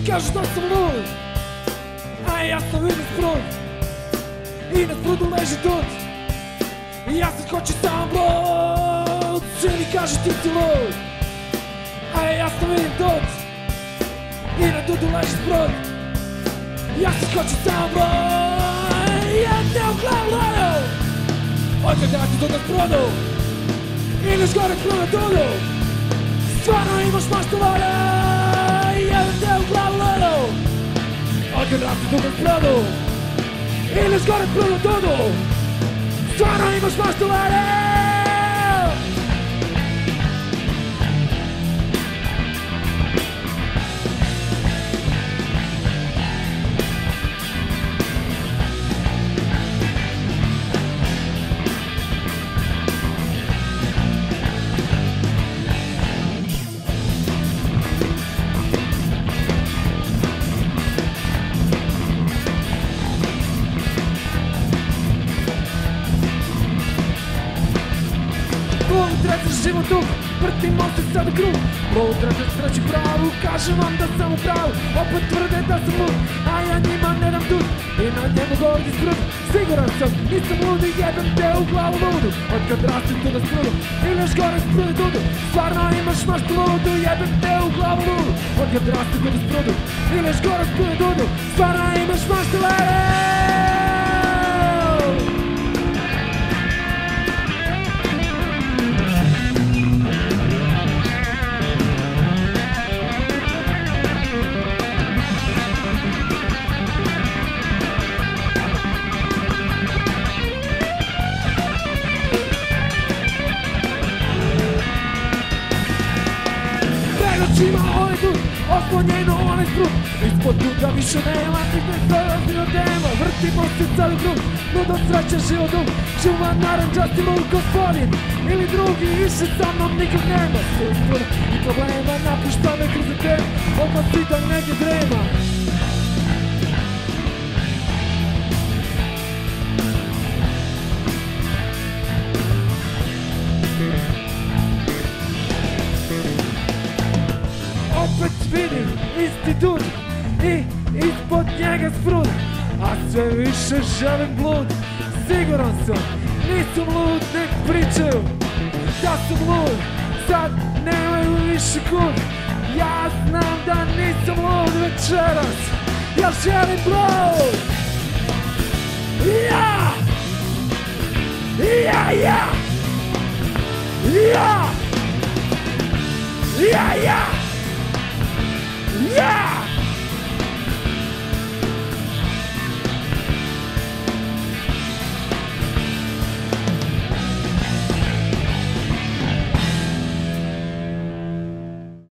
kažu da sam lud, a ja sam vidim sprud i na sprudu leži dud i ja sad hoću samo blud. Svi mi kažu ti si lud, a ja sam vidim dud i na dudu leži sprud. Ja sad hoću samo blud. Ja te u glavu laju otkad ja ti dud na sprudu i neš gore kru na dudu. Stvarno imaš maštu volja, jedan te u glavu laju otkad ja ti dud na sprudu i neš gore kru na dudu. Stvarno imaš maštu volja. Treći život dug, vrtimo se sad u krug. Treći sreći pravu, kažem vam da sam u pravu. Opet tvrde da sam lud, a ja njima ne dam dud i na njemu gordi sprud. Siguran sam, nisam lud i jebem te u glavu ludu. Otkad rastim tu na sprudu i neš gore sprude dudu. Stvarno imaš maštu ludu, jebem te u glavu ludu. Otkad rastim tu na sprudu i neš gore sprude dudu. Stvarno imaš maštu ludu. Ima onaj dud, oslonjeno onaj sprud. Ispod duga više nema, ti ne prolazimo tema. Vrtimo se sad u krug, ludom sreće život dug. Čuva naranđasti lud gospodin ili drugi, više sa mnom nikog nema. Sve i problema, napušta me kroz temu, odmah pitan negdje drema. Opet vidim isti dud i ispod njega sprud, a sve više želim blud. Siguran sam, nisam lud, nek pričaju da sam lud, sad nemaju više kud. Ja znam da nisam lud večeras, ja želim blud. Ja! Ja, ja! Ja! Ja, ja! Yeah!